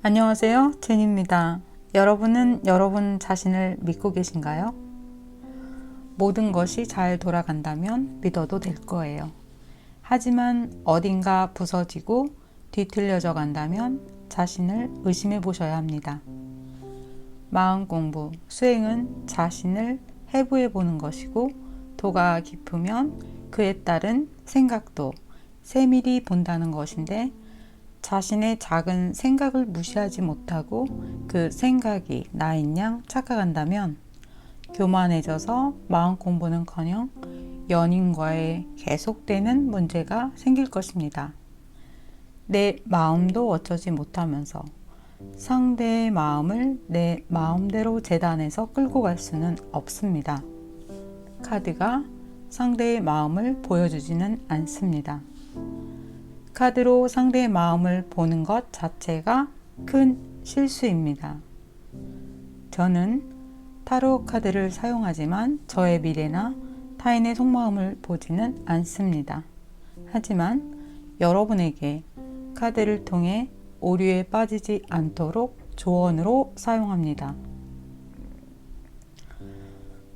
안녕하세요, 제니입니다. 여러분은 여러분 자신을 믿고 계신가요? 모든 것이 잘 돌아간다면 믿어도 될 거예요. 하지만 어딘가 부서지고 뒤틀려져 간다면 자신을 의심해 보셔야 합니다. 마음 공부, 수행은 자신을 해부해 보는 것이고, 도가 깊으면 그에 따른 생각도 세밀히 본다는 것인데, 자신의 작은 생각을 무시하지 못하고 그 생각이 나인 양 착각한다면 교만해져서 마음 공부는커녕 연인과의 계속되는 문제가 생길 것입니다. 내 마음도 어쩌지 못하면서 상대의 마음을 내 마음대로 재단해서 끌고 갈 수는 없습니다. 카드가 상대의 마음을 보여주지는 않습니다. 카드로 상대의 마음을 보는 것 자체가 큰 실수입니다. 저는 타로 카드를 사용하지만 저의 미래나 타인의 속마음을 보지는 않습니다. 하지만 여러분에게 카드를 통해 오류에 빠지지 않도록 조언으로 사용합니다.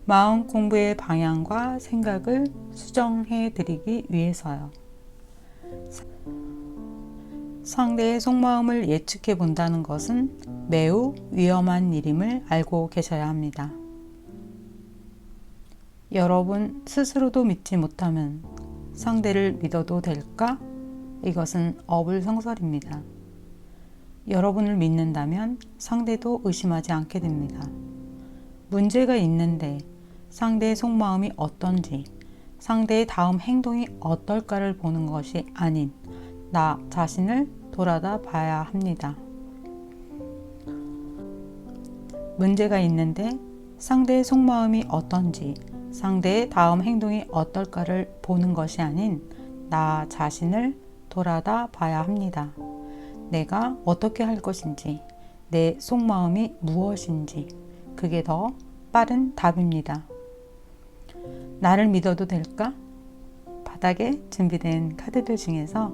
마음 공부의 방향과 생각을 수정해 드리기 위해서요. 상대의 속마음을 예측해 본다는 것은 매우 위험한 일임을 알고 계셔야 합니다. 여러분 스스로도 믿지 못하면 상대를 믿어도 될까? 이것은 어불성설입니다. 여러분을 믿는다면 상대도 의심하지 않게 됩니다. 문제가 있는데 상대의 속마음이 어떤지, 상대의 다음 행동이 어떨까를 보는 것이 아닌 나 자신을 돌아다 봐야 합니다. 문제가 있는데 상대의 속마음이 어떤지, 상대의 다음 행동이 어떨까를 보는 것이 아닌 나 자신을 돌아다 봐야 합니다. 내가 어떻게 할 것인지, 내 속마음이 무엇인지, 그게 더 빠른 답입니다. 나를 믿어도 될까? 바닥에 준비된 카드들 중에서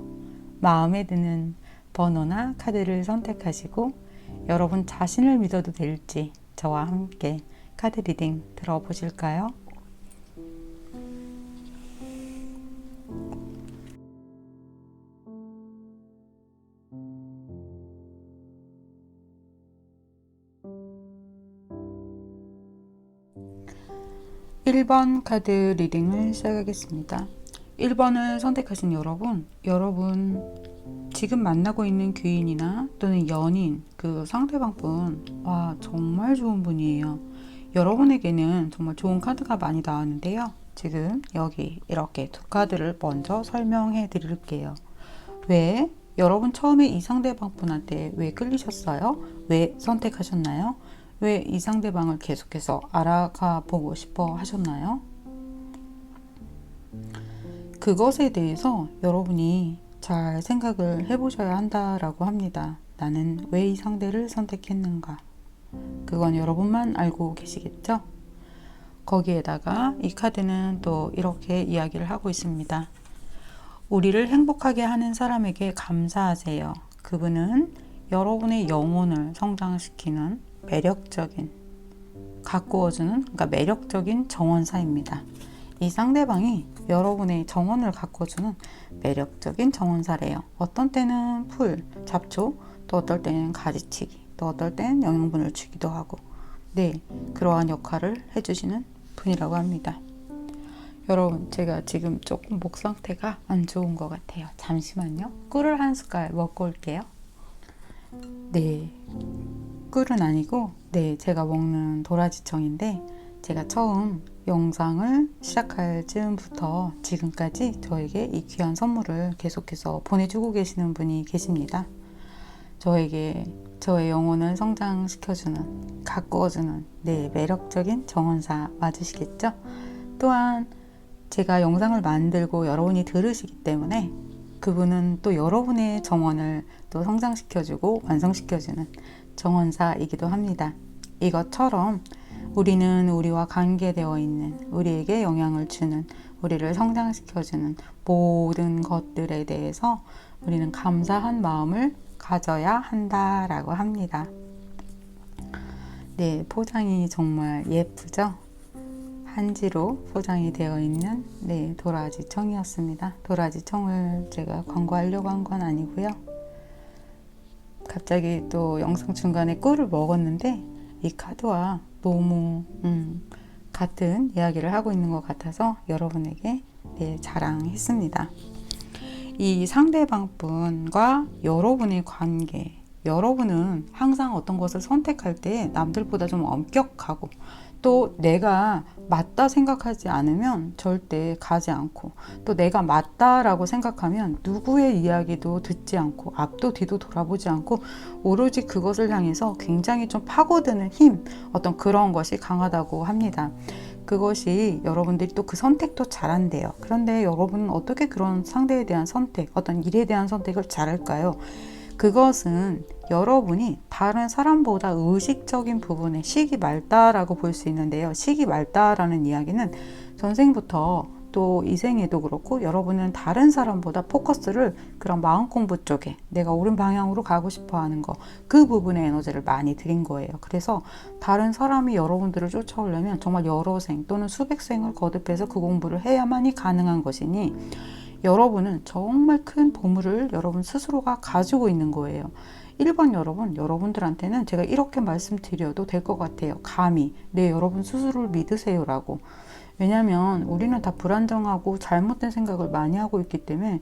마음에 드는 번호나 카드를 선택하시고 여러분 자신을 믿어도 될지 저와 함께 카드 리딩 들어보실까요? (1번) 카드 리딩을 시작하겠습니다. 1번을 선택하신 여러분 지금 만나고 있는 귀인이나 또는 연인, 그 상대방분, 와, 정말 좋은 분이에요. 여러분에게는 정말 좋은 카드가 많이 나왔는데요. 지금 여기 이렇게 두 카드를 먼저 설명해 드릴게요. 왜? 여러분 처음에 이 상대방분한테 왜 끌리셨어요? 왜 선택하셨나요? 왜 이 상대방을 계속해서 알아가 보고 싶어 하셨나요? 그것에 대해서 여러분이 잘 생각을 해보셔야 한다라고 합니다. 나는 왜 이 상대를 선택했는가? 그건 여러분만 알고 계시겠죠? 거기에다가 이 카드는 또 이렇게 이야기를 하고 있습니다. 우리를 행복하게 하는 사람에게 감사하세요. 그분은 여러분의 영혼을 성장시키는 매력적인, 가꾸어주는, 그러니까 매력적인 정원사입니다. 이 상대방이 여러분의 정원을 가꿔주는 매력적인 정원사래요. 어떤 때는 풀, 잡초, 또 어떨 때는 가지치기, 또 어떨 때는 영양분을 주기도 하고, 네, 그러한 역할을 해주시는 분이라고 합니다. 여러분, 제가 지금 조금 목 상태가 안 좋은 것 같아요. 잠시만요. 꿀을 한 숟갈 먹고 올게요. 네, 꿀은 아니고, 네, 제가 먹는 도라지청인데, 제가 처음 영상을 시작할 즈음부터 지금까지 저에게 이 귀한 선물을 계속해서 보내주고 계시는 분이 계십니다. 저에게 저의 영혼을 성장시켜주는, 가꾸어주는, 네, 매력적인 정원사 맞으시겠죠? 또한 제가 영상을 만들고 여러분이 들으시기 때문에 그분은 또 여러분의 정원을 또 성장시켜주고 완성시켜주는 정원사이기도 합니다. 이것처럼 우리는 우리와 관계되어 있는, 우리에게 영향을 주는, 우리를 성장시켜주는 모든 것들에 대해서 우리는 감사한 마음을 가져야 한다라고 합니다. 네, 포장이 정말 예쁘죠? 한지로 포장이 되어 있는 도라지 청이었습니다. 도라지 청을 제가 광고하려고 한 건 아니고요. 갑자기 또 영상 중간에 꿀을 먹었는데 이 카드와 너무 같은 이야기를 하고 있는 것 같아서 여러분에게 자랑했습니다. 이 상대방분과 여러분의 관계, 여러분은 항상 어떤 것을 선택할 때 남들보다 좀 엄격하고 또 내가 맞다 생각하지 않으면 절대 가지 않고 또 내가 맞다라고 생각하면 누구의 이야기도 듣지 않고 앞도 뒤도 돌아보지 않고 오로지 그것을 향해서 굉장히 좀 파고드는 힘, 어떤 그런 것이 강하다고 합니다. 그것이 여러분들이 또 그 선택도 잘한대요. 그런데 여러분은 어떻게 그런 상대에 대한 선택, 어떤 일에 대한 선택을 잘할까요? 그것은 여러분이 다른 사람보다 의식적인 부분에 식이 맑다라고 볼 수 있는데요. 식이 맑다라는 이야기는 전생부터 또 이 생에도 그렇고 여러분은 다른 사람보다 포커스를 그런 마음 공부 쪽에 내가 옳은 방향으로 가고 싶어 하는 거, 그 부분에 에너지를 많이 들인 거예요. 그래서 다른 사람이 여러분들을 쫓아오려면 정말 여러 생 또는 수백 생을 거듭해서 그 공부를 해야만이 가능한 것이니 여러분은 정말 큰 보물을 여러분 스스로가 가지고 있는 거예요. 1번 여러분들한테는 제가 이렇게 말씀드려도 될 것 같아요. 감히 여러분 스스로를 믿으세요라고. 왜냐하면 우리는 다 불안정하고 잘못된 생각을 많이 하고 있기 때문에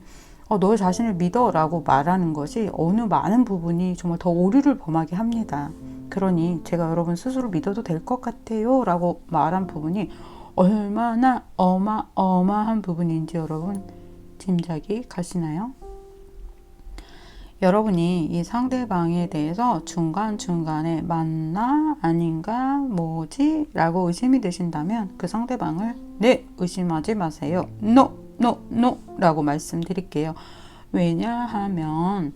너 자신을 믿어라고 말하는 것이 어느 많은 부분이 정말 더 오류를 범하게 합니다. 그러니 제가 여러분 스스로 믿어도 될 것 같아요 라고 말한 부분이 얼마나 어마어마한 부분인지 여러분 짐작이 가시나요? 여러분이 이 상대방에 대해서 중간중간에 맞나 아닌가 뭐지 라고 의심이 드신다면 그 상대방을 의심하지 마세요. No 라고 말씀드릴게요. 왜냐하면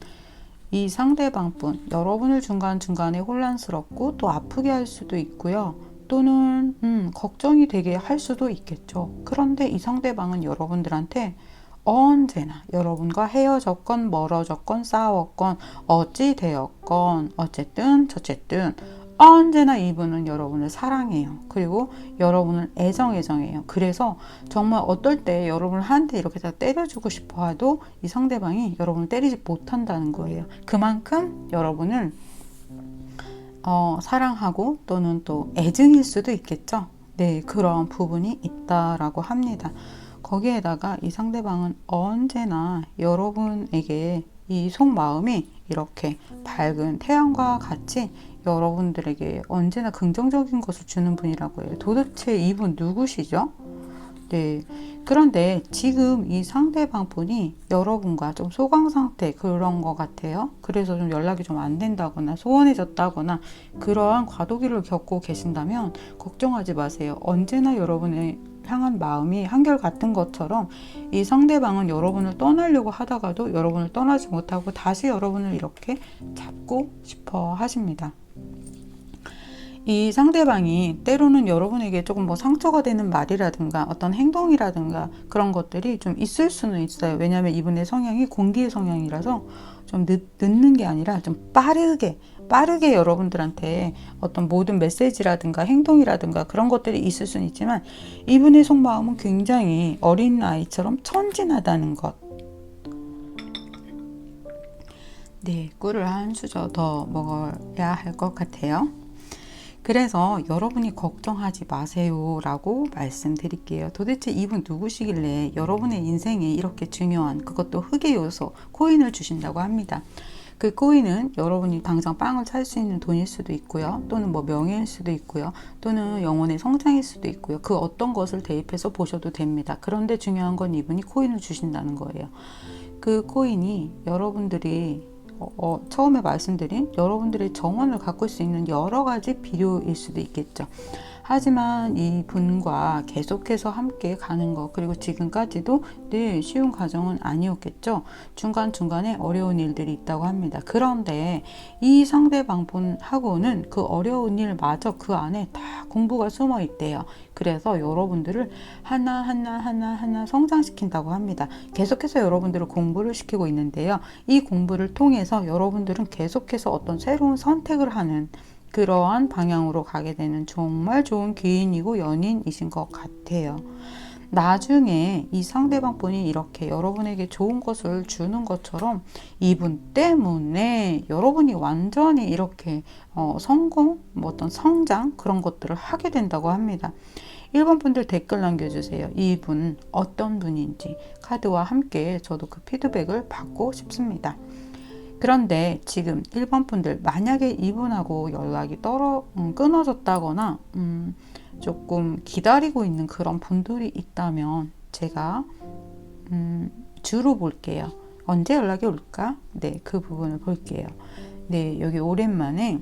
이 상대방분 여러분을 중간중간에 혼란스럽고 또 아프게 할 수도 있고요. 또는 걱정이 되게 할 수도 있겠죠. 그런데 이 상대방은 여러분들한테 언제나 여러분과 헤어졌건 멀어졌건 싸웠건 어찌 되었건 어쨌든 저쨌든 언제나 이분은 여러분을 사랑해요. 그리고 여러분을 애정해요. 그래서 정말 어떨 때 여러분을 한 대 이렇게 다 때려주고 싶어 해도 이 상대방이 여러분을 때리지 못한다는 거예요. 그만큼 여러분을 사랑하고 또는 또 애증일 수도 있겠죠. 그런 부분이 있다라고 합니다. 거기에다가 이 상대방은 언제나 여러분에게 이 속마음이 이렇게 밝은 태양과 같이 여러분들에게 언제나 긍정적인 것을 주는 분이라고 해요. 도대체 이분 누구시죠? 그런데 지금 이 상대방 분이 여러분과 좀 소강 상태 그런 것 같아요. 그래서 좀 연락이 좀 안 된다거나 소원해졌다거나 그러한 과도기를 겪고 계신다면 걱정하지 마세요. 언제나 여러분의 향한 마음이 한결같은 것처럼 이 상대방은 여러분을 떠나려고 하다가도 여러분을 떠나지 못하고 다시 여러분을 이렇게 잡고 싶어 하십니다. 이 상대방이 때로는 여러분에게 조금 상처가 되는 말이라든가 어떤 행동이라든가 그런 것들이 좀 있을 수는 있어요. 왜냐하면 이분의 성향이 공기의 성향이라서 좀 늦는 게 아니라 좀 빠르게 여러분들한테 어떤 모든 메시지라든가 행동이라든가 그런 것들이 있을 수는 있지만 이분의 속마음은 굉장히 어린 아이처럼 천진하다는 것. 꿀을 한 수저 더 먹어야 할 것 같아요. 그래서 여러분이 걱정하지 마세요 라고 말씀드릴게요. 도대체 이분 누구시길래 여러분의 인생에 이렇게 중요한 그것도 흑의 요소 코인을 주신다고 합니다. 그 코인은 여러분이 당장 빵을 살 수 있는 돈일 수도 있고요. 또는 명예일 수도 있고요. 또는 영혼의 성장일 수도 있고요. 그 어떤 것을 대입해서 보셔도 됩니다. 그런데 중요한 건 이분이 코인을 주신다는 거예요. 그 코인이 여러분들이 처음에 말씀드린 여러분들의 정원을 가꿀 수 있는 여러 가지 비료일 수도 있겠죠. 하지만 이 분과 계속해서 함께 가는 것, 그리고 지금까지도 쉬운 과정은 아니었겠죠. 중간중간에 어려운 일들이 있다고 합니다. 그런데 이 상대방 분하고는 그 어려운 일마저 그 안에 다 공부가 숨어 있대요. 그래서 여러분들을 하나 성장시킨다고 합니다. 계속해서 여러분들을 공부를 시키고 있는데요. 이 공부를 통해서 여러분들은 계속해서 어떤 새로운 선택을 하는 그러한 방향으로 가게 되는 정말 좋은 귀인이고 연인이신 것 같아요. 나중에 이 상대방 분이 이렇게 여러분에게 좋은 것을 주는 것처럼 이분 때문에 여러분이 완전히 이렇게 성공, 어떤 성장 그런 것들을 하게 된다고 합니다. 1번 분들 댓글 남겨주세요. 이분 어떤 분인지 카드와 함께 저도 그 피드백을 받고 싶습니다. 그런데 지금 1번 분들 만약에 이분하고 연락이 끊어졌다거나 조금 기다리고 있는 그런 분들이 있다면 제가 주로 볼게요. 언제 연락이 올까? 네, 그 부분을 볼게요. 네, 여기 오랜만에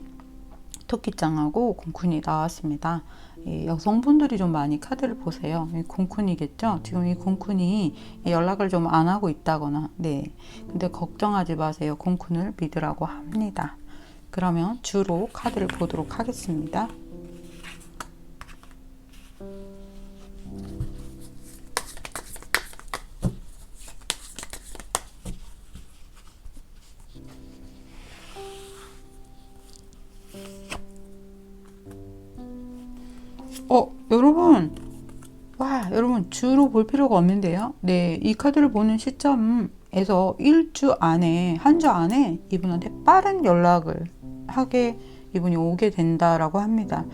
토끼짱하고 공쿤이 나왔습니다. 여성분들이 좀 많이 카드를 보세요. 공쿤이겠죠? 지금 이 공쿤이 연락을 좀 안 하고 있다거나, 네. 근데 걱정하지 마세요. 공쿤을 믿으라고 합니다. 그러면 주로 카드를 보도록 하겠습니다. 여러분 주로 볼 필요가 없는데요. 네, 이 카드를 보는 시점에서 1주 안에, 한 주 안에 이분한테 빠른 연락을 하게 이분이 오게 된다라고 합니다.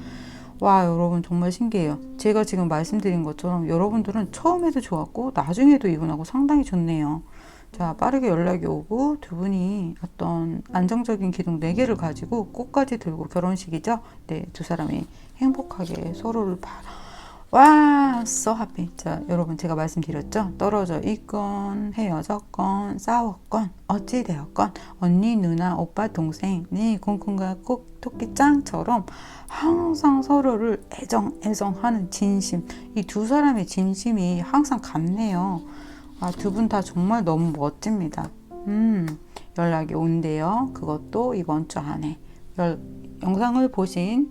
와, 여러분 정말 신기해요. 제가 지금 말씀드린 것처럼 여러분들은 처음에도 좋았고 나중에도 이분하고 상당히 좋네요. 자, 빠르게 연락이 오고 두 분이 어떤 안정적인 기둥 4개를 가지고 꽃까지 들고 결혼식이죠. 네, 두 사람이 행복하게 서로를 와, so happy. 자, 여러분 제가 말씀드렸죠. 떨어져 있건 헤어졌건 싸웠건 어찌 되었건 언니, 누나, 오빠, 동생, 네, 콩콩과 꼭 토끼짱처럼 항상 서로를 애정하는 진심. 이 두 사람의 진심이 항상 같네요. 두 분 다 정말 너무 멋집니다. 연락이 온대요. 그것도 이번 주 안에. 영상을 보신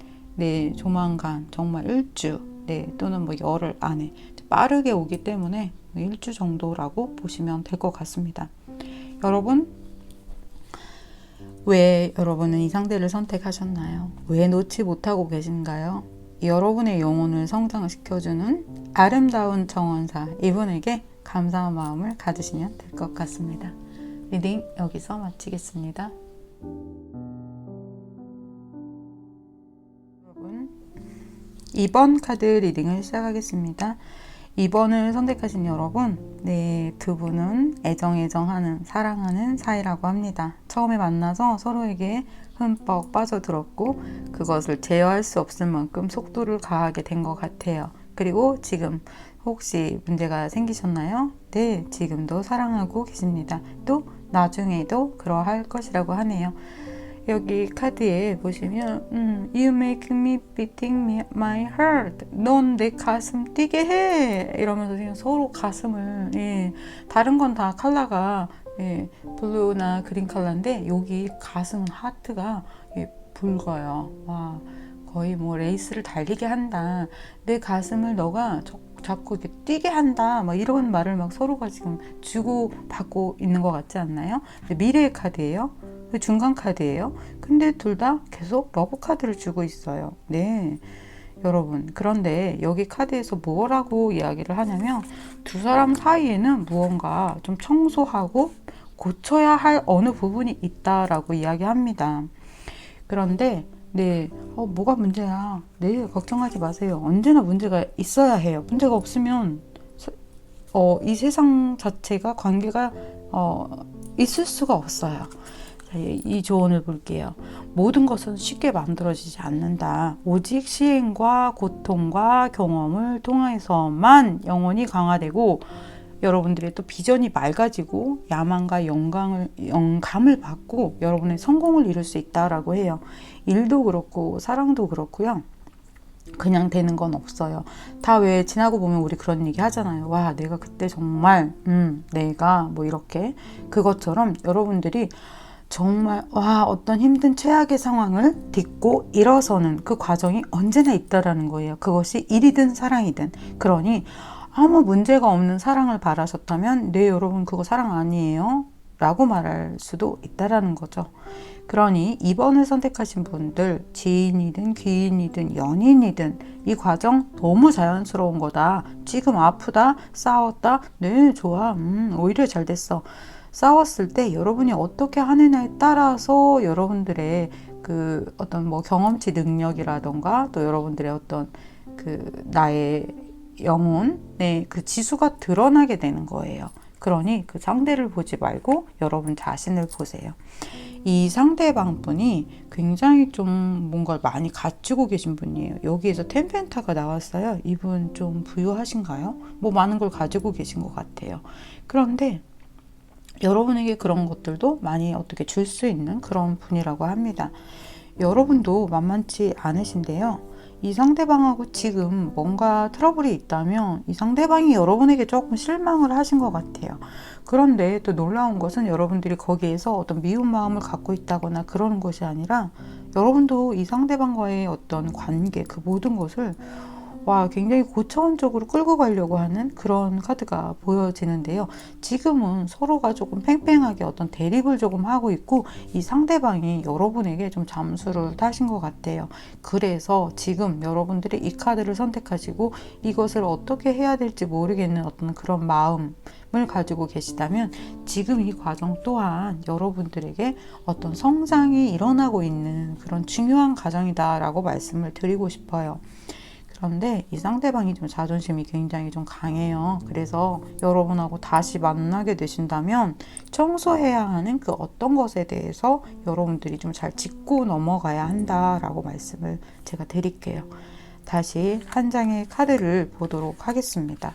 조만간 정말 1주 또는 열흘 안에 빠르게 오기 때문에 1주 정도라고 보시면 될 것 같습니다. 여러분, 왜 여러분은 이 상대를 선택하셨나요? 왜 놓지 못하고 계신가요? 여러분의 영혼을 성장시켜주는 아름다운 정원사 이분에게 감사한 마음을 가지시면 될 것 같습니다. 리딩 여기서 마치겠습니다. 여러분, 2번 카드 리딩을 시작하겠습니다. 2번을 선택하신 여러분, 두 분은 애정하는, 사랑하는 사이라고 합니다. 처음에 만나서 서로에게 흠뻑 빠져들었고 그것을 제어할 수 없을 만큼 속도를 가하게 된 것 같아요. 그리고 지금 혹시 문제가 생기셨나요? 네, 지금도 사랑하고 계십니다. 또 나중에도 그러할 것이라고 하네요. 여기 카드에 보시면 You make me beating my heart. 넌 내 가슴 뛰게 해. 이러면서 지금 서로 가슴을 다른 건 다 컬러가 블루나 그린 컬러인데 여기 가슴은 하트가 붉어요. 와, 거의 뭐 레이스를 달리게 한다. 내 가슴을 너가 자꾸 이렇게 뛰게 한다. 막 이런 말을 막 서로가 지금 주고 받고 있는 것 같지 않나요? 미래의 카드예요. 중간 카드예요. 근데 둘 다 계속 러브 카드를 주고 있어요. 네, 여러분. 그런데 여기 카드에서 뭐라고 이야기를 하냐면 두 사람 사이에는 무언가 좀 청소하고 고쳐야 할 어느 부분이 있다라고 이야기합니다. 그런데 뭐가 문제야? 걱정하지 마세요. 언제나 문제가 있어야 해요. 문제가 없으면 이 세상 자체가 관계가 있을 수가 없어요. 자, 이 조언을 볼게요. 모든 것은 쉽게 만들어지지 않는다. 오직 시행과 고통과 경험을 통해서만 영혼이 강화되고 여러분들의 또 비전이 맑아지고 야망과 영감을 받고 여러분의 성공을 이룰 수 있다라고 해요. 일도 그렇고 사랑도 그렇고요. 그냥 되는 건 없어요. 다 왜 지나고 보면 우리 그런 얘기 하잖아요. 와, 내가 그때 정말 내가 뭐 이렇게 그것처럼 여러분들이 정말 와, 어떤 힘든 최악의 상황을 딛고 일어서는 그 과정이 언제나 있다라는 거예요. 그것이 일이든 사랑이든. 그러니 아무 문제가 없는 사랑을 바라셨다면 네, 여러분 그거 사랑 아니에요 라고 말할 수도 있다라는 거죠. 그러니 2번을 선택하신 분들, 지인이든 귀인이든 연인이든 이 과정 너무 자연스러운 거다. 지금 아프다, 싸웠다, 네, 좋아, 오히려 잘 됐어. 싸웠을 때 여러분이 어떻게 하느냐에 따라서 여러분들의 그 어떤 뭐 경험치 능력이라던가 또 여러분들의 어떤 그 나의 영혼의 그 지수가 드러나게 되는 거예요. 그러니 그 상대를 보지 말고 여러분 자신을 보세요. 이 상대방 분이 굉장히 좀 뭔가를 많이 갖추고 계신 분이에요. 여기에서 텐펜타가 나왔어요. 이분 좀 부유하신가요? 뭐 많은 걸 가지고 계신 것 같아요. 그런데 여러분에게 그런 것들도 많이 어떻게 줄 수 있는 그런 분이라고 합니다. 여러분도 만만치 않으신데요. 이 상대방하고 지금 뭔가 트러블이 있다면 이 상대방이 여러분에게 조금 실망을 하신 것 같아요. 그런데 또 놀라운 것은 여러분들이 거기에서 어떤 미운 마음을 갖고 있다거나 그러는 것이 아니라 여러분도 이 상대방과의 어떤 관계, 그 모든 것을 와, 굉장히 고차원적으로 끌고 가려고 하는 그런 카드가 보여지는데요. 지금은 서로가 조금 팽팽하게 어떤 대립을 조금 하고 있고 이 상대방이 여러분에게 좀 잠수를 타신 것 같아요. 그래서 지금 여러분들이 이 카드를 선택하시고 이것을 어떻게 해야 될지 모르겠는 어떤 그런 마음을 가지고 계시다면 지금 이 과정 또한 여러분들에게 어떤 성장이 일어나고 있는 그런 중요한 과정이다라고 말씀을 드리고 싶어요. 그런데 이 상대방이 좀 자존심이 굉장히 좀 강해요. 그래서 여러분하고 다시 만나게 되신다면 청소해야 하는 그 어떤 것에 대해서 여러분들이 좀 잘 짚고 넘어가야 한다라고 말씀을 제가 드릴게요. 다시 한 장의 카드를 보도록 하겠습니다.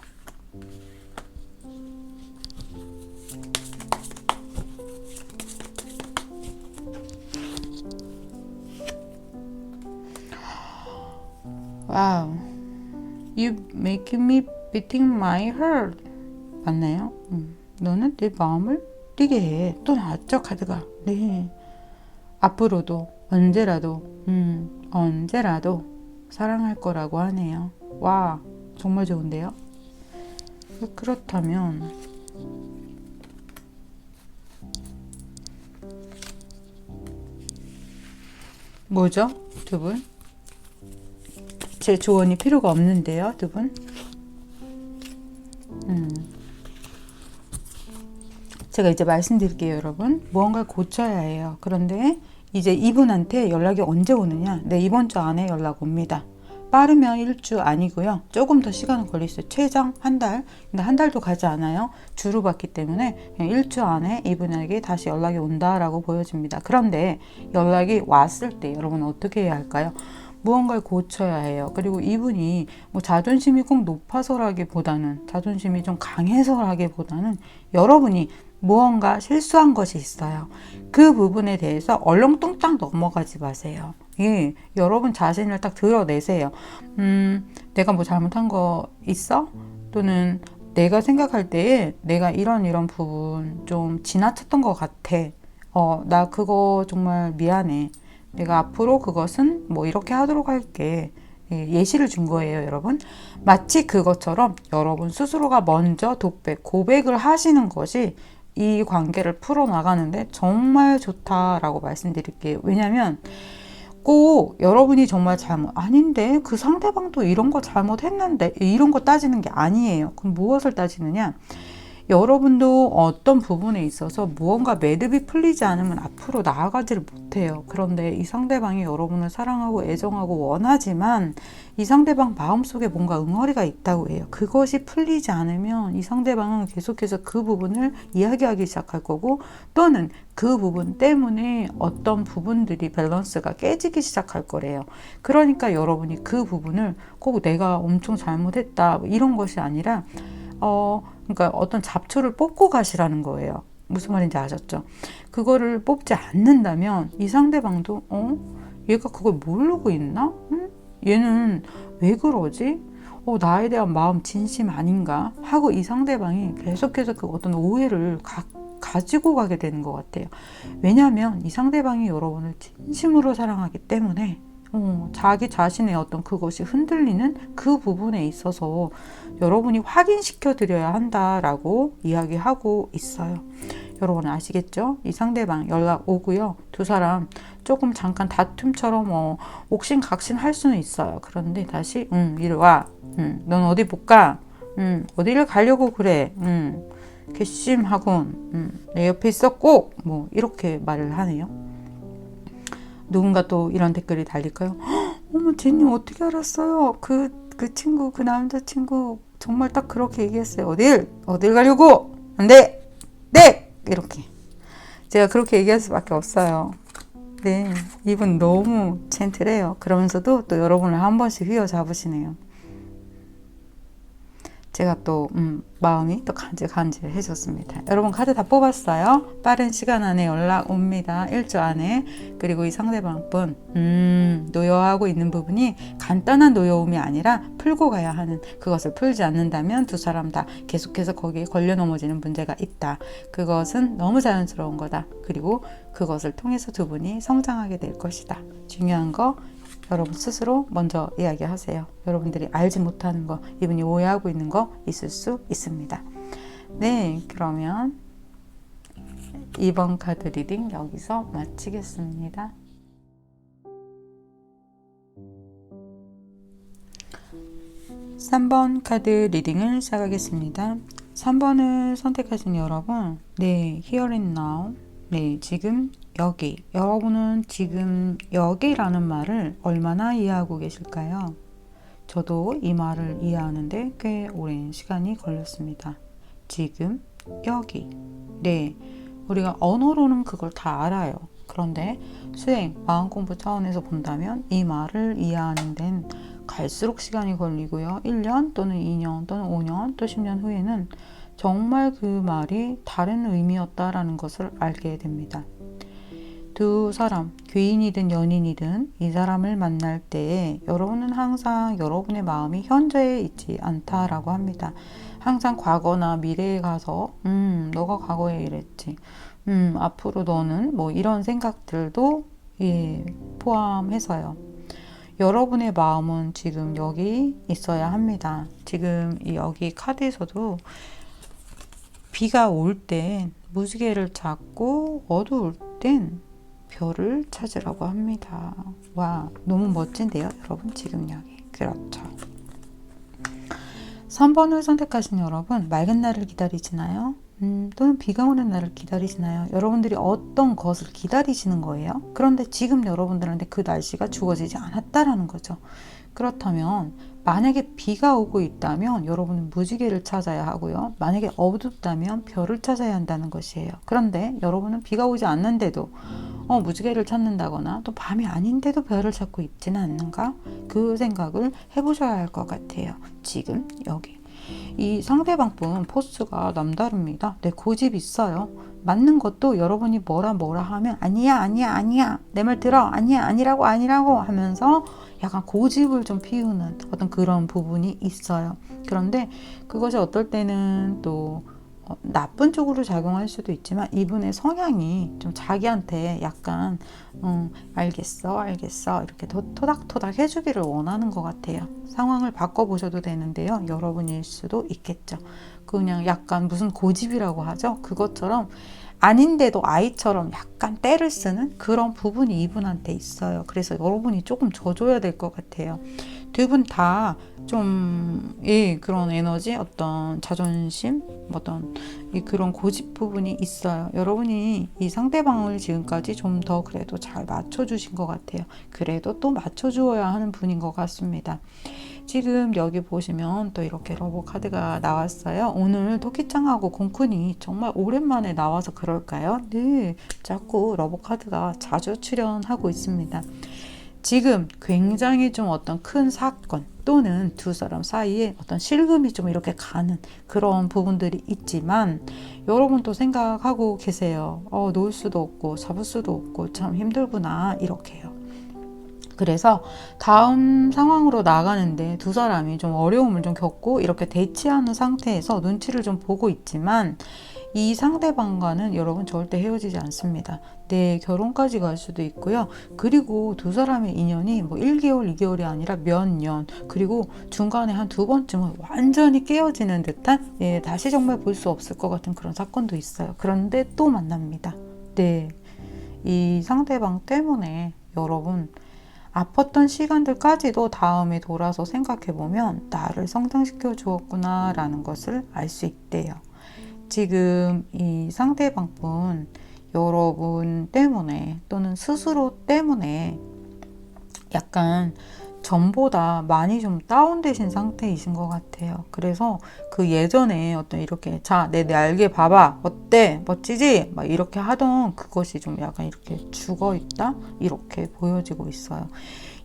와우. You making me beating my heart. 맞나요? 너는 내 마음을 뛰게 해. 또 나왔죠, 카드가. 네. 앞으로도, 언제라도, 언제라도 사랑할 거라고 하네요. 와, 정말 좋은데요? 그렇다면, 뭐죠? 두 분? 제 조언이 필요가 없는데요, 두 분. 제가 이제 말씀드릴게요, 여러분. 무언가를 고쳐야 해요. 그런데 이제 이분한테 연락이 언제 오느냐? 네, 이번 주 안에 연락 옵니다. 빠르면 1주 아니고요. 조금 더 시간은 걸릴 수 있어요. 최장 한 달. 근데 한 달도 가지 않아요. 주로 받기 때문에 1주 안에 이분에게 다시 연락이 온다라고 보여집니다. 그런데 연락이 왔을 때 여러분 어떻게 해야 할까요? 무언가를 고쳐야 해요. 그리고 이분이 뭐 자존심이 꼭 높아서라기보다는 자존심이 좀 강해서라기보다는 여러분이 무언가 실수한 것이 있어요. 그 부분에 대해서 얼렁뚱땅 넘어가지 마세요. 예, 여러분 자신을 딱 드러내세요. 내가 뭐 잘못한 거 있어? 또는 내가 생각할 때에 내가 이런 부분 좀 지나쳤던 것 같아. 나 그거 정말 미안해. 내가 앞으로 그것은 뭐 이렇게 하도록 할게. 예시를 준 거예요, 여러분. 마치 그것처럼 여러분 스스로가 먼저 고백을 하시는 것이 이 관계를 풀어나가는데 정말 좋다라고 말씀드릴게요. 왜냐면 꼭 여러분이 정말 아닌데 그 상대방도 이런 거 잘못했는데 이런 거 따지는 게 아니에요. 그럼 무엇을 따지느냐? 여러분도 어떤 부분에 있어서 무언가 매듭이 풀리지 않으면 앞으로 나아가지를 못해요. 그런데 이 상대방이 여러분을 사랑하고 애정하고 원하지만 이 상대방 마음속에 뭔가 응어리가 있다고 해요. 그것이 풀리지 않으면 이 상대방은 계속해서 그 부분을 이야기하기 시작할 거고 또는 그 부분 때문에 어떤 부분들이 밸런스가 깨지기 시작할 거래요. 그러니까 여러분이 그 부분을 꼭 내가 엄청 잘못했다 이런 것이 아니라 그러니까 어떤 잡초를 뽑고 가시라는 거예요. 무슨 말인지 아셨죠? 그거를 뽑지 않는다면 이 상대방도 얘가 그걸 모르고 있나? 얘는 왜 그러지? 나에 대한 마음 진심 아닌가? 하고 이 상대방이 계속해서 그 어떤 오해를 가지고 가게 되는 것 같아요. 왜냐하면 이 상대방이 여러분을 진심으로 사랑하기 때문에 자기 자신의 어떤 그것이 흔들리는 그 부분에 있어서 여러분이 확인시켜 드려야 한다라고 이야기하고 있어요. 여러분 아시겠죠? 이 상대방 연락 오고요. 두 사람 조금 잠깐 다툼처럼 옥신각신 할 수는 있어요. 그런데 다시 이리 와. 넌 어디 볼까? 어디를 가려고 그래? 괘씸하군. 내 옆에 있어 꼭. 뭐 이렇게 말을 하네요. 누군가 또 이런 댓글이 달릴까요? 어머 제님 어떻게 알았어요? 그 친구 그 남자친구 정말 딱 그렇게 얘기했어요. 어딜 가려고? 안 돼. 네. 이렇게 제가 그렇게 얘기할 수밖에 없어요. 네, 이분 너무 젠틀해요. 그러면서도 또 여러분을 한 번씩 휘어잡으시네요. 제가 또 마음이 또 간질간질해졌습니다. 여러분 카드 다 뽑았어요. 빠른 시간 안에 연락 옵니다. 1주 안에. 그리고 이 상대방분 노여하고 있는 부분이 간단한 노여움이 아니라 풀고 가야 하는, 그것을 풀지 않는다면 두 사람 다 계속해서 거기에 걸려 넘어지는 문제가 있다. 그것은 너무 자연스러운 거다. 그리고 그것을 통해서 두 분이 성장하게 될 것이다. 중요한 거 여러분 스스로 먼저 이야기하세요. 여러분들이 알지 못하는 거, 이분이 오해하고 있는 거 있을 수 있습니다. 네, 그러면 이번 카드 리딩 여기서 마치겠습니다. (3번) 카드 리딩을 시작하겠습니다. 3번을 선택하신 여러분, 네, here and now, 네, 지금 여기. 여러분은 지금 여기라는 말을 얼마나 이해하고 계실까요? 저도 이 말을 이해하는데 꽤 오랜 시간이 걸렸습니다. 지금 여기. 네, 우리가 언어로는 그걸 다 알아요. 그런데 수행, 마음 공부 차원에서 본다면 이 말을 이해하는 데는 갈수록 시간이 걸리고요. 1년 또는 2년 또는 5년 또 10년 후에는 정말 그 말이 다른 의미였다라는 것을 알게 됩니다. 두 사람, 귀인이든 연인이든 이 사람을 만날 때에 여러분은 항상 여러분의 마음이 현재에 있지 않다라고 합니다. 항상 과거나 미래에 가서 너가 과거에 이랬지. 앞으로 너는 뭐 이런 생각들도 포함해서요. 여러분의 마음은 지금 여기 있어야 합니다. 지금 여기 카드에서도 비가 올 땐 무지개를 찾고 어두울 땐 별을 찾으라고 합니다. 와, 너무 멋진데요, 여러분. 지금 여기. 그렇죠. 3번을 선택하신 여러분, 맑은 날을 기다리시나요? 또는 비가 오는 날을 기다리시나요? 여러분들이 어떤 것을 기다리시는 거예요? 그런데 지금 여러분들한테 그 날씨가 주어지지 않았다라는 거죠. 그렇다면 만약에 비가 오고 있다면 여러분은 무지개를 찾아야 하고요. 만약에 어둡다면 별을 찾아야 한다는 것이에요. 그런데 여러분은 비가 오지 않는데도 무지개를 찾는다거나 또 밤이 아닌데도 별을 찾고 있지는 않는가? 그 생각을 해보셔야 할 것 같아요. 지금 여기. 이 상대방분 포스가 남다릅니다. 네, 고집 있어요. 맞는 것도 여러분이 뭐라 하면 아니야 내 말 들어 아니라고 하면서 약간 고집을 좀 피우는 어떤 그런 부분이 있어요. 그런데 그것이 어떨 때는 또 나쁜 쪽으로 작용할 수도 있지만 이분의 성향이 좀 자기한테 약간 알겠어 이렇게 토닥토닥 해주기를 원하는 것 같아요. 상황을 바꿔보셔도 되는데요. 여러분일 수도 있겠죠. 그냥 약간 무슨 고집이라고 하죠. 그것처럼 아닌데도 아이처럼 약간 때를 쓰는 그런 부분이 이분한테 있어요. 그래서 여러분이 조금 져줘야 될 것 같아요. 두 분 다 좀 그런 에너지, 어떤 자존심, 어떤 그런 고집 부분이 있어요. 여러분이 이 상대방을 지금까지 좀 더 그래도 잘 맞춰주신 것 같아요. 그래도 또 맞춰주어야 하는 분인 것 같습니다. 지금 여기 보시면 또 이렇게 러버 카드가 나왔어요. 오늘 토끼짱하고 공쿤이 정말 오랜만에 나와서 그럴까요? 네, 자꾸 러버 카드가 자주 출연하고 있습니다. 지금 굉장히 좀 어떤 큰 사건 또는 두 사람 사이에 어떤 실금이 좀 이렇게 가는 그런 부분들이 있지만 여러분도 생각하고 계세요. 놓을 수도 없고 잡을 수도 없고 참 힘들구나 이렇게요. 그래서 다음 상황으로 나가는데 두 사람이 좀 어려움을 좀 겪고 이렇게 대치하는 상태에서 눈치를 좀 보고 있지만 이 상대방과는 여러분 절대 헤어지지 않습니다. 네, 결혼까지 갈 수도 있고요. 그리고 두 사람의 인연이 뭐 1개월, 2개월이 아니라 몇 년, 그리고 중간에 한 두 번쯤은 완전히 깨어지는 듯한, 예, 다시 정말 볼 수 없을 것 같은 그런 사건도 있어요. 그런데 또 만납니다. 네, 이 상대방 때문에 여러분 아팠던 시간들까지도 다음에 돌아서 생각해보면 나를 성장시켜 주었구나 라는 것을 알 수 있대요. 지금 이 상대방분 여러분 때문에 또는 스스로 때문에 약간 전보다 많이 좀 다운되신 상태이신 것 같아요. 그래서 그 예전에 어떤 이렇게 자, 내 날개 봐봐. 어때? 멋지지? 막 이렇게 하던 그것이 좀 약간 이렇게 죽어 있다? 이렇게 보여지고 있어요.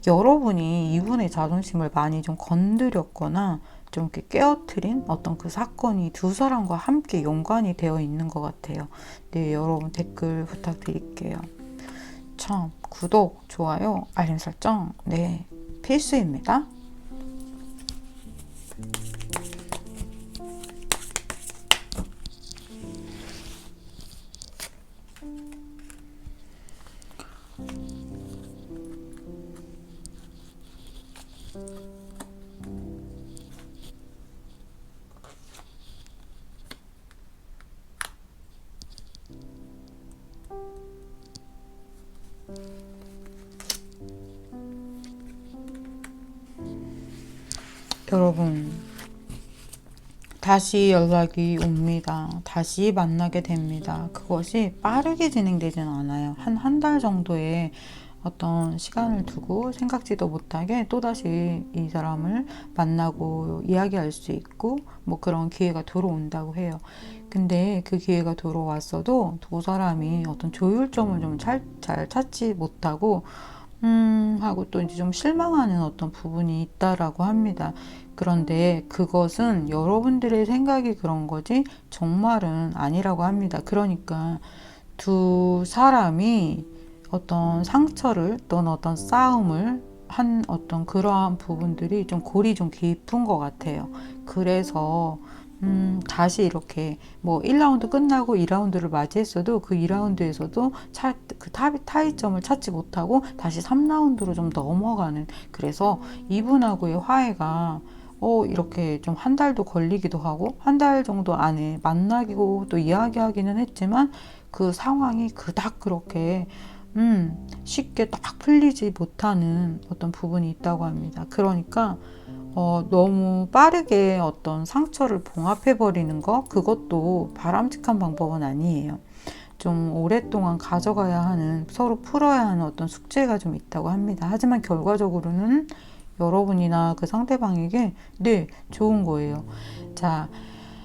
여러분이 이분의 자존심을 많이 좀 건드렸거나 좀 이렇게 깨어뜨린 어떤 그 사건이 두 사람과 함께 연관이 되어 있는 것 같아요. 네, 여러분 댓글 부탁드릴게요. 참, 구독, 좋아요, 알림 설정, 네, 필수입니다. 여러분, 다시 연락이 옵니다. 다시 만나게 됩니다. 그것이 빠르게 진행되지는 않아요. 한 달 정도의 어떤 시간을 두고 생각지도 못하게 또다시 이 사람을 만나고 이야기할 수 있고 뭐 그런 기회가 들어온다고 해요. 근데 그 기회가 들어왔어도 두 사람이 어떤 조율점을 좀 잘 찾지 못하고 하고 또 이제 좀 실망하는 어떤 부분이 있다라고 합니다. 그런데 그것은 여러분들의 생각이 그런 거지 정말은 아니라고 합니다. 그러니까 두 사람이 어떤 상처를 또는 어떤 싸움을 한 어떤 그러한 부분들이 좀 골이 좀 깊은 것 같아요. 그래서 다시 이렇게 뭐 1라운드 끝나고 2라운드를 맞이했어도 그 2라운드에서도 그 타이점을 찾지 못하고 다시 3라운드로 좀 넘어가는, 그래서 이분하고의 화해가 이렇게 좀 한 달도 걸리기도 하고 한 달 정도 안에 만나기고 또 이야기하기는 했지만 그 상황이 그닥 그렇게 쉽게 딱 풀리지 못하는 어떤 부분이 있다고 합니다. 그러니까 너무 빠르게 어떤 상처를 봉합해버리는 거, 그것도 바람직한 방법은 아니에요. 좀 오랫동안 가져가야 하는, 서로 풀어야 하는 어떤 숙제가 좀 있다고 합니다. 하지만 결과적으로는 여러분이나 그 상대방에게 네, 좋은 거예요. 자,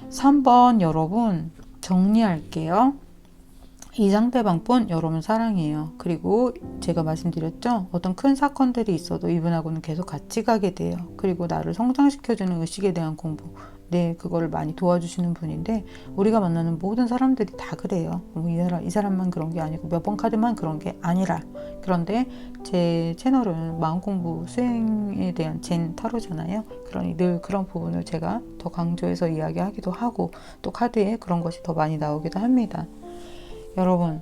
3번 여러분 정리할게요. 이 상대방뿐 여러분 사랑해요. 그리고 제가 말씀드렸죠. 어떤 큰 사건들이 있어도 이분하고는 계속 같이 가게 돼요. 그리고 나를 성장시켜주는 의식에 대한 공부. 네, 그거를 많이 도와주시는 분인데 우리가 만나는 모든 사람들이 다 그래요. 이 사람만 그런 게 아니고 몇 번 카드만 그런 게 아니라. 그런데 제 채널은 마음공부 수행에 대한 젠 타로잖아요. 그러니 늘 그런 부분을 제가 더 강조해서 이야기하기도 하고 또 카드에 그런 것이 더 많이 나오기도 합니다. 여러분,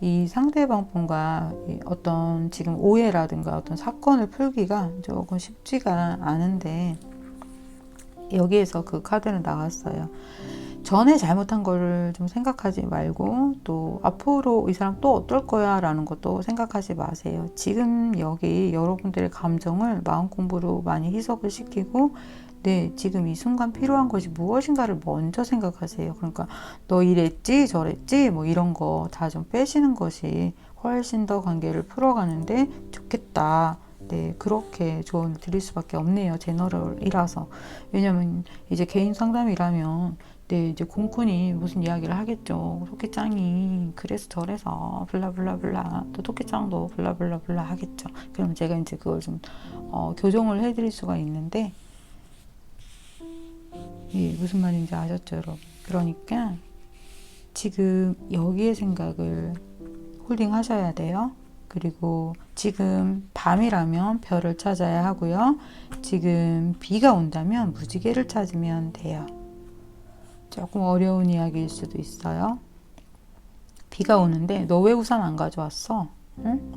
이 상대방분과 어떤 지금 오해라든가 어떤 사건을 풀기가 조금 쉽지가 않은데 여기에서 그 카드는 나왔어요. 전에 잘못한 거를 좀 생각하지 말고 또 앞으로 이 사람 또 어떨 거야 라는 것도 생각하지 마세요. 지금 여기 여러분들의 감정을 마음 공부로 많이 희석을 시키고 네, 지금 이 순간 필요한 것이 무엇인가를 먼저 생각하세요. 그러니까 너 이랬지 저랬지 뭐 이런 거 다 좀 빼시는 것이 훨씬 더 관계를 풀어가는데 좋겠다. 네, 그렇게 조언을 드릴 수밖에 없네요. 제너럴이라서. 왜냐면 이제 개인 상담이라면 네, 이제 공꾼이 무슨 이야기를 하겠죠. 토끼짱이 그래서 저래서 블라블라블라, 또 토끼짱도 블라블라블라 하겠죠. 그럼 제가 이제 그걸 좀 교정을 해드릴 수가 있는데 예, 무슨 말인지 아셨죠, 여러분? 그러니까 지금 여기에 생각을 홀딩 하셔야 돼요. 그리고 지금 밤이라면 별을 찾아야 하고요. 지금 비가 온다면 무지개를 찾으면 돼요. 조금 어려운 이야기일 수도 있어요. 비가 오는데 너 왜 우산 안 가져왔어? 응?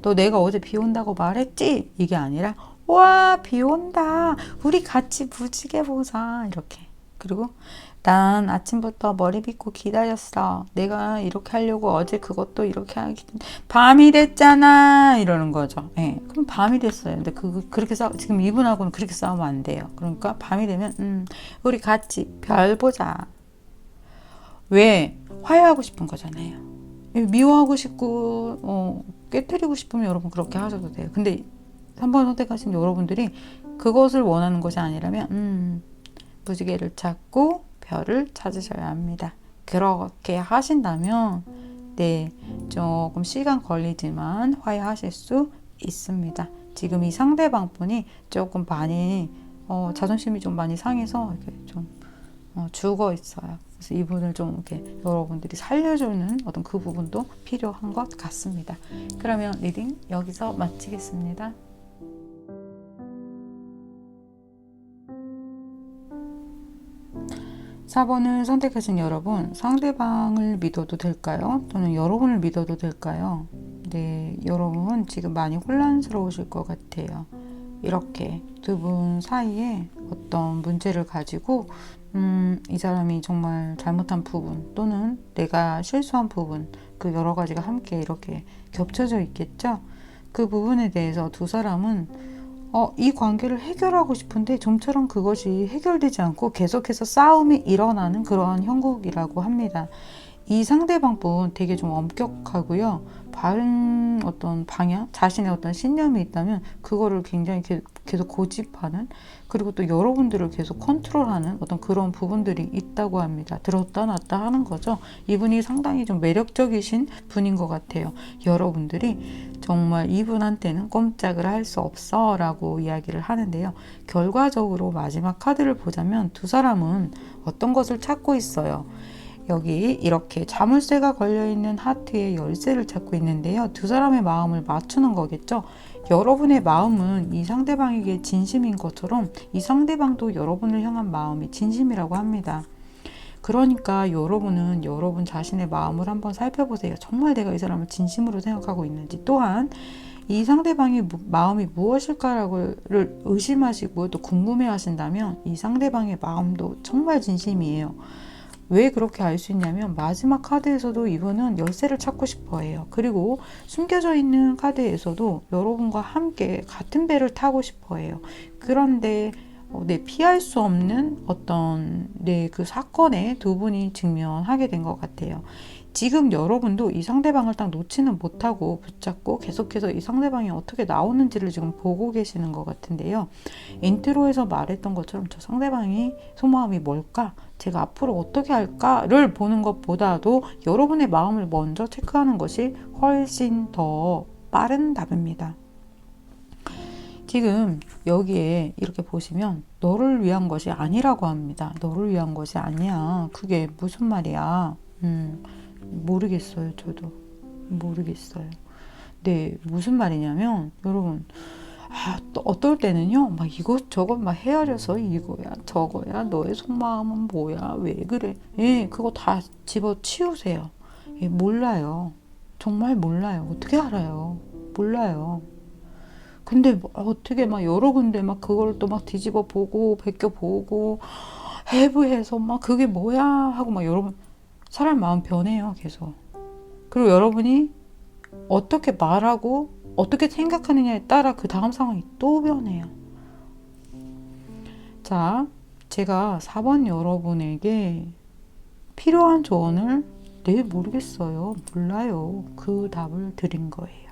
너 내가 어제 비 온다고 말했지? 이게 아니라 와, 비 온다. 우리 같이 무지개 보자. 이렇게. 그리고 난 아침부터 머리 빗고 기다렸어. 내가 이렇게 하려고 어제 그것도 이렇게 하기 밤이 됐잖아. 이러는 거죠. 예. 그럼 밤이 됐어요. 근데 그렇게 지금 이분하고는 그렇게 싸우면 안 돼요. 그러니까 밤이 되면 우리 같이 별 보자. 왜? 화해하고 싶은 거잖아요. 미워하고 싶고 깨트리고 싶으면 여러분 그렇게 하셔도 돼요. 근데 3번 선택하신 여러분들이 그것을 원하는 것이 아니라면 무지개를 찾고 별을 찾으셔야 합니다. 그렇게 하신다면 네, 조금 시간 걸리지만 화해하실 수 있습니다. 지금 이 상대방 분이 조금 많이 자존심이 좀 많이 상해서 이렇게 좀 죽어 있어요. 그래서 이분을 좀 이렇게 여러분들이 살려주는 어떤 그 부분도 필요한 것 같습니다. 그러면 리딩 여기서 마치겠습니다. (4번을) 선택하신 여러분, 상대방을 믿어도 될까요? 또는 여러분을 믿어도 될까요? 네, 여러분 지금 많이 혼란스러우실 것 같아요. 이렇게 두 분 사이에 어떤 문제를 가지고 이 사람이 정말 잘못한 부분 또는 내가 실수한 부분, 그 여러 가지가 함께 이렇게 겹쳐져 있겠죠. 그 부분에 대해서 두 사람은 이 관계를 해결하고 싶은데 좀처럼 그것이 해결되지 않고 계속해서 싸움이 일어나는 그러한 형국이라고 합니다. 이 상대방 분 되게 좀 엄격하고요. 바른 어떤 방향, 자신의 어떤 신념이 있다면 그거를 굉장히 계속 고집하는, 그리고 또 여러분들을 계속 컨트롤하는 어떤 그런 부분들이 있다고 합니다. 들었다 놨다 하는 거죠. 이분이 상당히 좀 매력적이신 분인 것 같아요. 여러분들이 정말 이분한테는 꼼짝을 할 수 없어 라고 이야기를 하는데요. 결과적으로 마지막 카드를 보자면 두 사람은 어떤 것을 찾고 있어요. 여기 이렇게 자물쇠가 걸려있는 하트의 열쇠를 찾고 있는데요. 두 사람의 마음을 맞추는 거겠죠. 여러분의 마음은 이 상대방에게 진심인 것처럼 이 상대방도 여러분을 향한 마음이 진심이라고 합니다. 그러니까 여러분은 여러분 자신의 마음을 한번 살펴보세요. 정말 내가 이 사람을 진심으로 생각하고 있는지, 또한 이 상대방의 마음이 무엇일까를 의심하시고 또 궁금해 하신다면 이 상대방의 마음도 정말 진심이에요. 왜 그렇게 알 수 있냐면 마지막 카드에서도 이분은 열쇠를 찾고 싶어 해요. 그리고 숨겨져 있는 카드에서도 여러분과 함께 같은 배를 타고 싶어 해요. 그런데 피할 수 없는 어떤 그 사건에 두 분이 직면하게 된 것 같아요. 지금 여러분도 이 상대방을 딱 놓지는 못하고 붙잡고 계속해서 이 상대방이 어떻게 나오는지를 지금 보고 계시는 것 같은데요. 인트로에서 말했던 것처럼 저 상대방이 속마음이 뭘까? 제가 앞으로 어떻게 할까를 보는 것보다도 여러분의 마음을 먼저 체크하는 것이 훨씬 더 빠른 답입니다. 지금 여기에 이렇게 보시면 너를 위한 것이 아니라고 합니다. 너를 위한 것이 아니야. 그게 무슨 말이야? 모르겠어요. 저도 모르겠어요. 네, 무슨 말이냐면 여러분, 또 어떨 때는요, 막 이것저것 막 헤아려서 이거야 저거야, 너의 속마음은 뭐야, 왜 그래, 그거 다 집어치우세요. 몰라요. 정말 몰라요. 어떻게 알아요? 몰라요. 근데 어떻게 막 여러 군데 막 그걸 또 막 뒤집어 보고 베껴 보고 해부해서 막 그게 뭐야 하고 막 여러분, 사람 마음 변해요, 계속. 그리고 여러분이 어떻게 말하고 어떻게 생각하느냐에 따라 그 다음 상황이 또 변해요. 자, 제가 4번 여러분에게 필요한 조언을 모르겠어요. 몰라요. 그 답을 드린 거예요.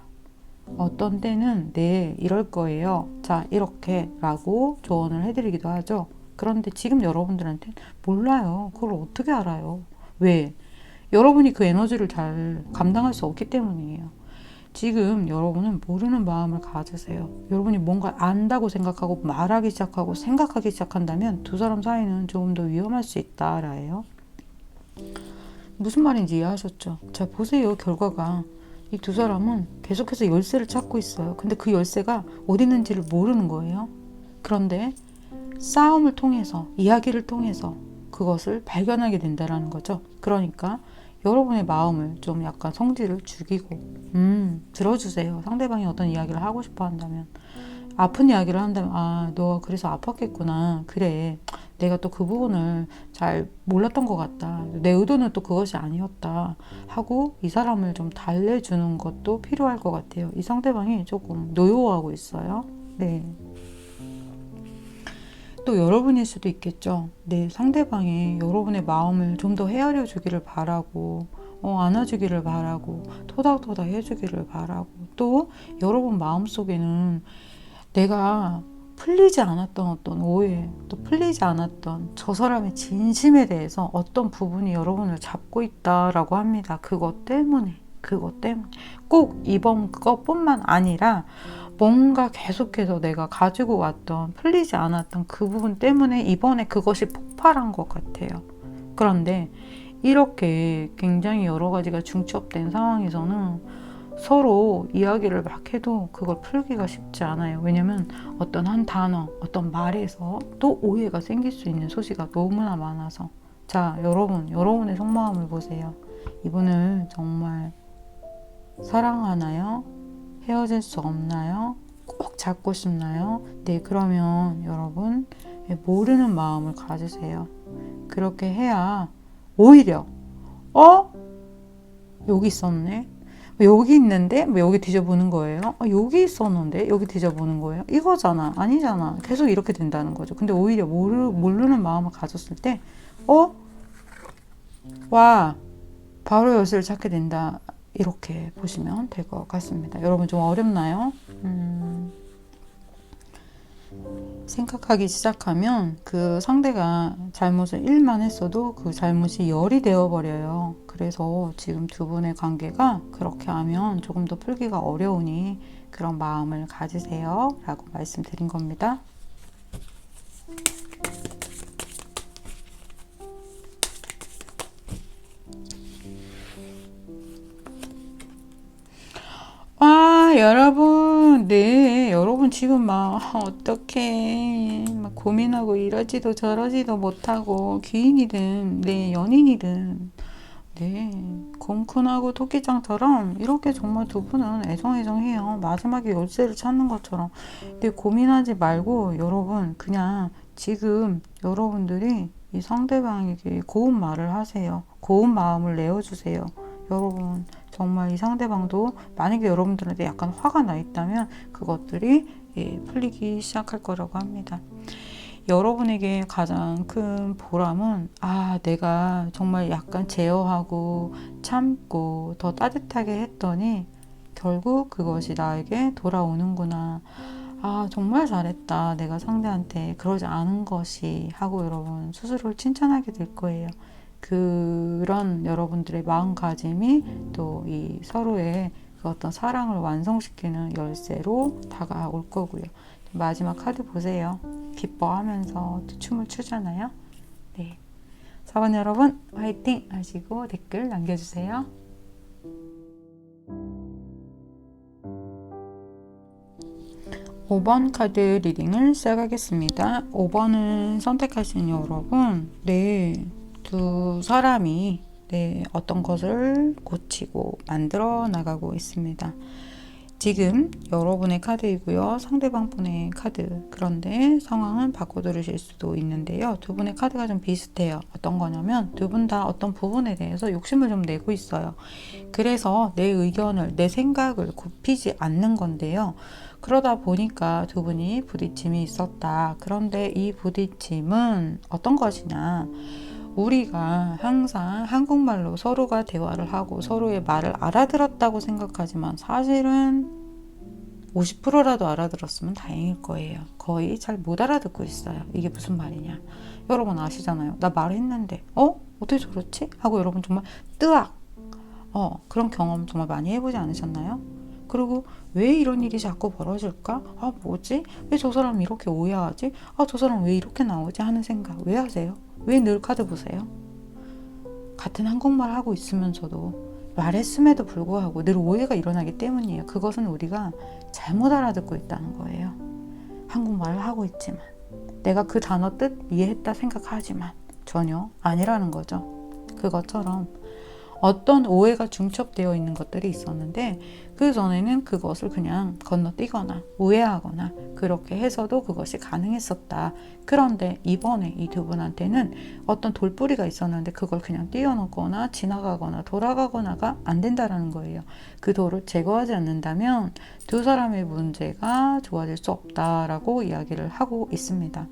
어떤 때는 이럴 거예요. 자, 이렇게 라고 조언을 해드리기도 하죠. 그런데 지금 여러분들한테 몰라요. 그걸 어떻게 알아요? 왜? 여러분이 그 에너지를 잘 감당할 수 없기 때문이에요. 지금 여러분은 모르는 마음을 가지세요. 여러분이 뭔가 안다고 생각하고 말하기 시작하고 생각하기 시작한다면 두 사람 사이는 조금 더 위험할 수 있다라예요. 무슨 말인지 이해하셨죠? 자, 보세요. 결과가 이 두 사람은 계속해서 열쇠를 찾고 있어요. 근데 그 열쇠가 어디 있는지를 모르는 거예요. 그런데 싸움을 통해서, 이야기를 통해서 그것을 발견하게 된다는 거죠. 그러니까 여러분의 마음을 좀 약간 성질을 죽이고 들어주세요. 상대방이 어떤 이야기를 하고 싶어 한다면, 아픈 이야기를 한다면, 아, 너 그래서 아팠겠구나. 그래, 내가 또 그 부분을 잘 몰랐던 것 같다. 내 의도는 또 그것이 아니었다 하고 이 사람을 좀 달래주는 것도 필요할 것 같아요. 이 상대방이 조금 노여워하고 있어요. 네. 또 여러분일 수도 있겠죠. 네, 상대방이 여러분의 마음을 좀 더 헤아려 주기를 바라고, 안아주기를 바라고, 토닥토닥 해주기를 바라고, 또 여러분 마음속에는 내가 풀리지 않았던 어떤 오해, 또 풀리지 않았던 저 사람의 진심에 대해서 어떤 부분이 여러분을 잡고 있다라고 합니다. 그것 때문에 꼭 이번 것뿐만 아니라 뭔가 계속해서 내가 가지고 왔던 풀리지 않았던 그 부분 때문에 이번에 그것이 폭발한 것 같아요. 그런데 이렇게 굉장히 여러 가지가 중첩된 상황에서는 서로 이야기를 막 해도 그걸 풀기가 쉽지 않아요. 왜냐면 어떤 한 단어, 어떤 말에서 또 오해가 생길 수 있는 소지가 너무나 많아서. 자, 여러분의 속마음을 보세요. 이분을 정말 사랑하나요? 헤어질 수 없나요? 꼭 잡고 싶나요? 네, 그러면 여러분 모르는 마음을 가지세요. 그렇게 해야 오히려 여기 있었네? 여기 있는데? 여기 뒤져보는 거예요? 여기 있었는데? 여기 뒤져보는 거예요? 이거잖아. 아니잖아. 계속 이렇게 된다는 거죠. 근데 오히려 모르는 마음을 가졌을 때 와, 바로 열쇠를 찾게 된다. 이렇게 보시면 될 것 같습니다. 여러분 좀 어렵나요? 생각하기 시작하면 그 상대가 잘못을 1만 했어도 그 잘못이 열이 되어버려요. 그래서 지금 두 분의 관계가 그렇게 하면 조금 더 풀기가 어려우니 그런 마음을 가지세요 라고 말씀드린 겁니다. 여러분, 네, 여러분 지금 어떻게 고민하고 이러지도 저러지도 못하고 귀인이든, 네, 연인이든, 네, 곰쿤하고 토끼장처럼 이렇게 정말 두 분은 애정해요. 마지막에 열쇠를 찾는 것처럼. 근데 고민하지 말고 여러분 그냥 지금 여러분들이 이 상대방에게 고운 말을 하세요. 고운 마음을 내어주세요. 여러분 정말 이 상대방도 만약에 여러분들한테 약간 화가 나 있다면 그것들이 풀리기 시작할 거라고 합니다. 여러분에게 가장 큰 보람은 내가 정말 약간 제어하고 참고 더 따뜻하게 했더니 결국 그것이 나에게 돌아오는구나. 정말 잘했다. 내가 상대한테 그러지 않은 것이 하고 여러분 스스로를 칭찬하게 될 거예요. 그런 여러분들의 마음가짐이 또 이 서로의 그 어떤 사랑을 완성시키는 열쇠로 다가올 거고요. 마지막 카드 보세요. 기뻐하면서 춤을 추잖아요. 네. 4번 여러분 화이팅 하시고 댓글 남겨주세요. 5번 카드 리딩을 시작하겠습니다. 5번을 선택하신 여러분, 네, 두 사람이 어떤 것을 고치고 만들어 나가고 있습니다. 지금 여러분의 카드이고요. 상대방 분의 카드. 그런데 상황은 바꿔 들으실 수도 있는데요. 두 분의 카드가 좀 비슷해요. 어떤 거냐면 두 분 다 어떤 부분에 대해서 욕심을 좀 내고 있어요. 그래서 내 의견을, 내 생각을 굽히지 않는 건데요. 그러다 보니까 두 분이 부딪힘이 있었다. 그런데 이 부딪힘은 어떤 것이냐? 우리가 항상 한국말로 서로가 대화를 하고 서로의 말을 알아들었다고 생각하지만 사실은 50%라도 알아들었으면 다행일 거예요. 거의 잘 못 알아듣고 있어요. 이게 무슨 말이냐? 여러분 아시잖아요. 나 말했는데 어떻게 저렇지? 하고 여러분 정말 뜨악! 그런 경험 정말 많이 해보지 않으셨나요? 그리고 왜 이런 일이 자꾸 벌어질까? 뭐지? 왜 저 사람 이렇게 오해하지? 저 사람 왜 이렇게 나오지? 하는 생각 왜 하세요? 왜 늘 카드 보세요? 같은 한국말 하고 있으면서도 말했음에도 불구하고 늘 오해가 일어나기 때문이에요. 그것은 우리가 잘못 알아듣고 있다는 거예요. 한국말을 하고 있지만 내가 그 단어 뜻 이해했다 생각하지만 전혀 아니라는 거죠. 그것처럼 어떤 오해가 중첩되어 있는 것들이 있었는데 그 전에는 그것을 그냥 건너뛰거나 오해하거나 그렇게 해서도 그것이 가능했었다. 그런데 이번에 이 두 분한테는 어떤 돌뿌리가 있었는데 그걸 그냥 뛰어넘거나 지나가거나 돌아가거나가 안 된다라는 거예요. 그 돌을 제거하지 않는다면 두 사람의 문제가 좋아질 수 없다라고 이야기를 하고 있습니다.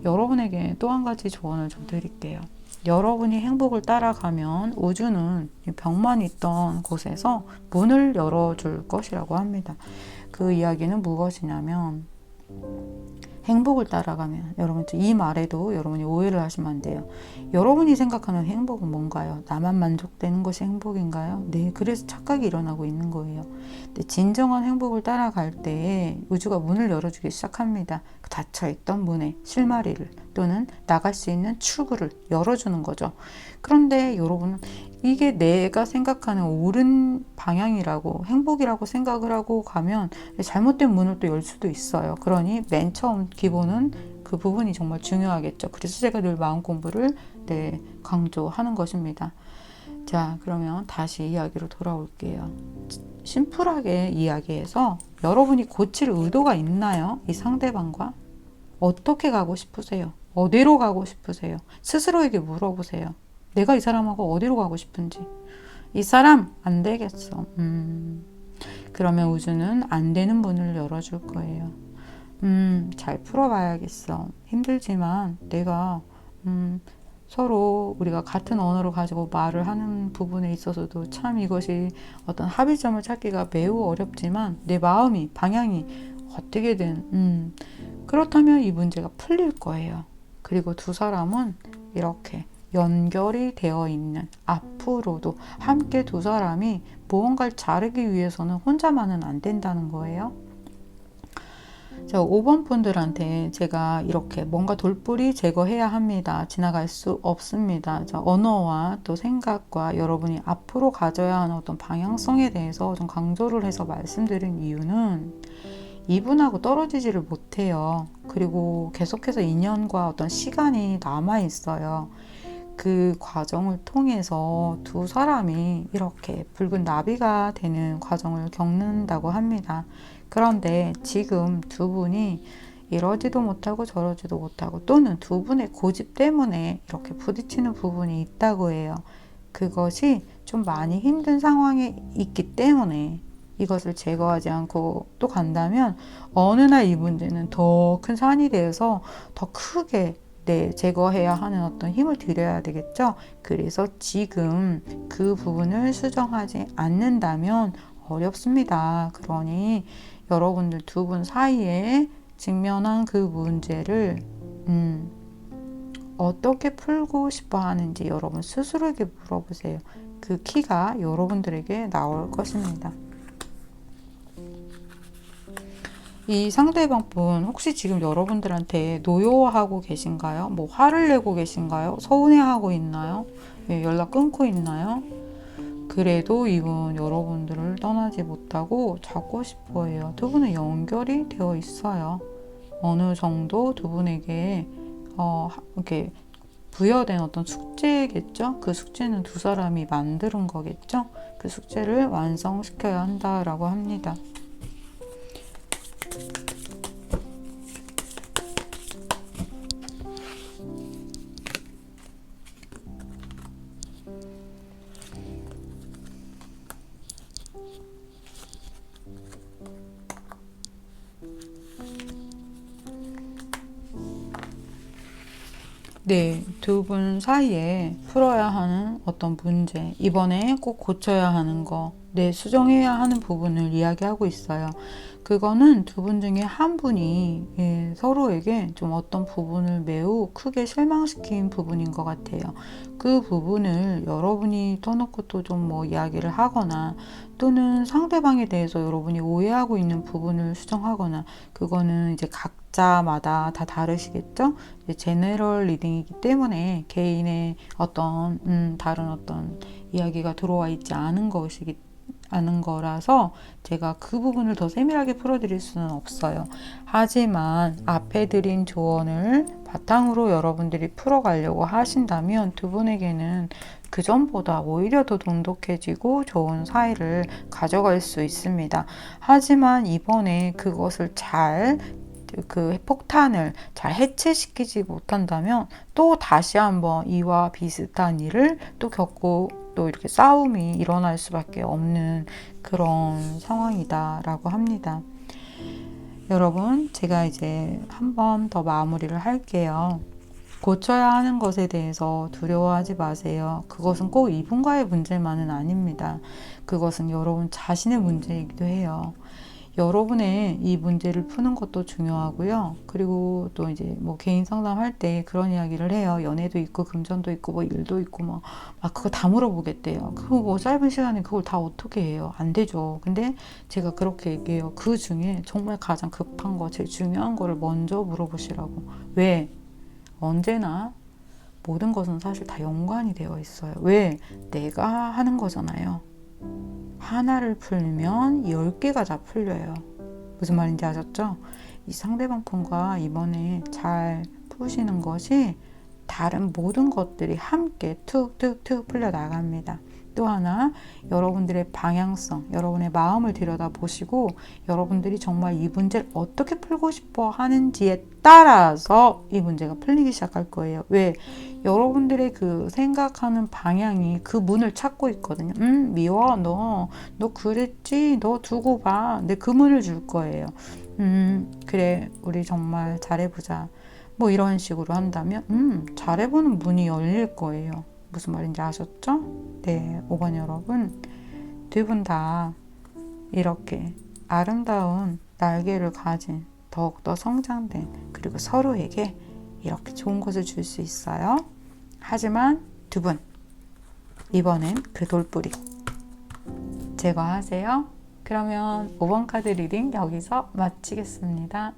여러분에게 또 한 가지 조언을 좀 드릴게요. 여러분이 행복을 따라가면 우주는 벽만 있던 곳에서 문을 열어줄 것이라고 합니다. 그 이야기는 무엇이냐면 행복을 따라가면 여러분 이 말에도 여러분이 오해를 하시면 안 돼요. 여러분이 생각하는 행복은 뭔가요? 나만 만족되는 것이 행복인가요? 네, 그래서 착각이 일어나고 있는 거예요. 근데 진정한 행복을 따라갈 때에 우주가 문을 열어주기 시작합니다. 닫혀있던 문의 실마리를 또는 나갈 수 있는 출구를 열어주는 거죠. 그런데 여러분은 이게 내가 생각하는 옳은 방향이라고 행복이라고 생각을 하고 가면 잘못된 문을 또 열 수도 있어요. 그러니 맨 처음 기본은 그 부분이 정말 중요하겠죠. 그래서 제가 늘 마음 공부를 강조하는 것입니다. 자, 그러면 다시 이야기로 돌아올게요. 심플하게 이야기해서 여러분이 고칠 의도가 있나요? 이 상대방과 어떻게 가고 싶으세요? 어디로 가고 싶으세요? 스스로에게 물어보세요. 내가 이 사람하고 어디로 가고 싶은지. 이 사람 안 되겠어. 그러면 우주는 안 되는 문을 열어줄 거예요. 잘 풀어봐야겠어. 힘들지만 내가 서로 우리가 같은 언어를 가지고 말을 하는 부분에 있어서도 참 이것이 어떤 합의점을 찾기가 매우 어렵지만 내 마음이 방향이 어떻게든 그렇다면 이 문제가 풀릴 거예요. 그리고 두 사람은 이렇게 연결이 되어 있는 앞으로도 함께 두 사람이 무언가를 자르기 위해서는 혼자만은 안 된다는 거예요. 자, 5번 분들한테 제가 이렇게 뭔가 돌뿌리 제거해야 합니다. 지나갈 수 없습니다. 자, 언어와 또 생각과 여러분이 앞으로 가져야 하는 어떤 방향성에 대해서 좀 강조를 해서 말씀드린 이유는 이분하고 떨어지지를 못해요. 그리고 계속해서 인연과 어떤 시간이 남아 있어요. 그 과정을 통해서 두 사람이 이렇게 붉은 나비가 되는 과정을 겪는다고 합니다. 그런데 지금 두 분이 이러지도 못하고 저러지도 못하고 또는 두 분의 고집 때문에 이렇게 부딪히는 부분이 있다고 해요. 그것이 좀 많이 힘든 상황에 있기 때문에 이것을 제거하지 않고 또 간다면 어느 날 이 문제는 더 큰 산이 되어서 더 크게 제거해야 하는 어떤 힘을 들여야 되겠죠. 그래서 지금 그 부분을 수정하지 않는다면 어렵습니다. 그러니 여러분들 두 분 사이에 직면한 그 문제를 어떻게 풀고 싶어 하는지 여러분 스스로에게 물어보세요. 그 키가 여러분들에게 나올 것입니다. 이 상대방 분 혹시 지금 여러분들한테 노여워하고 계신가요? 뭐 화를 내고 계신가요? 서운해하고 있나요? 연락 끊고 있나요? 그래도 이분 여러분들을 떠나지 못하고 잡고 싶어 해요. 두 분은 연결이 되어 있어요. 어느 정도 두 분에게 이렇게 부여된 어떤 숙제겠죠? 그 숙제는 두 사람이 만드는 거겠죠? 그 숙제를 완성시켜야 한다라고 합니다. 네, 두 분 사이에 풀어야 하는 어떤 문제, 이번에 꼭 고쳐야 하는 거, 수정해야 하는 부분을 이야기하고 있어요. 그거는 두 분 중에 한 분이 서로에게 좀 어떤 부분을 매우 크게 실망시킨 부분인 것 같아요. 그 부분을 여러분이 터놓고 또 좀 뭐 이야기를 하거나 또는 상대방에 대해서 여러분이 오해하고 있는 부분을 수정하거나 그거는 이제 각 각자마다 다 다르시겠죠? 이제 제너럴 리딩이기 때문에 개인의 어떤 다른 어떤 이야기가 들어와 있지 않은 거라서 제가 그 부분을 더 세밀하게 풀어드릴 수는 없어요. 하지만 앞에 드린 조언을 바탕으로 여러분들이 풀어가려고 하신다면 두 분에게는 그 전보다 오히려 더 돈독해지고 좋은 사이를 가져갈 수 있습니다. 하지만 이번에 그것을 그 폭탄을 잘 해체시키지 못한다면 또 다시 한번 이와 비슷한 일을 또 겪고 또 이렇게 싸움이 일어날 수밖에 없는 그런 상황이다라고 합니다. 여러분, 제가 이제 한 번 더 마무리를 할게요. 고쳐야 하는 것에 대해서 두려워하지 마세요. 그것은 꼭 이분과의 문제만은 아닙니다. 그것은 여러분 자신의 문제이기도 해요. 여러분의 이 문제를 푸는 것도 중요하고요. 그리고 또 이제 뭐 개인 상담할 때 그런 이야기를 해요. 연애도 있고 금전도 있고 뭐 일도 있고 막 그거 다 물어보겠대요. 그거 뭐 짧은 시간에 그걸 다 어떻게 해요? 안 되죠. 근데 제가 그렇게 얘기해요. 그 중에 정말 가장 급한 거, 제일 중요한 거를 먼저 물어보시라고. 왜? 언제나 모든 것은 사실 다 연관이 되어 있어요. 왜? 내가 하는 거잖아요. 하나를 풀면 10개가 다 풀려요. 무슨 말인지 아셨죠? 이 상대방 분과 이번에 잘 푸시는 것이 다른 모든 것들이 함께 툭툭툭 풀려 나갑니다. 또 하나, 여러분들의 방향성, 여러분의 마음을 들여다보시고 여러분들이 정말 이 문제를 어떻게 풀고 싶어 하는지에 따라서 이 문제가 풀리기 시작할 거예요. 왜? 여러분들의 그 생각하는 방향이 그 문을 찾고 있거든요. 미워, 너 그랬지? 너 두고 봐. 내 그 문을 줄 거예요. 그래, 우리 정말 잘해보자. 뭐 이런 식으로 한다면 잘해보는 문이 열릴 거예요. 무슨 말인지 아셨죠? 네, 5번 여러분, 두 분 다 이렇게 아름다운 날개를 가진 더욱더 성장된, 그리고 서로에게 이렇게 좋은 것을 줄 수 있어요. 하지만 두 분, 이번엔 그 돌뿌리 제거하세요. 그러면 5번 카드 리딩 여기서 마치겠습니다.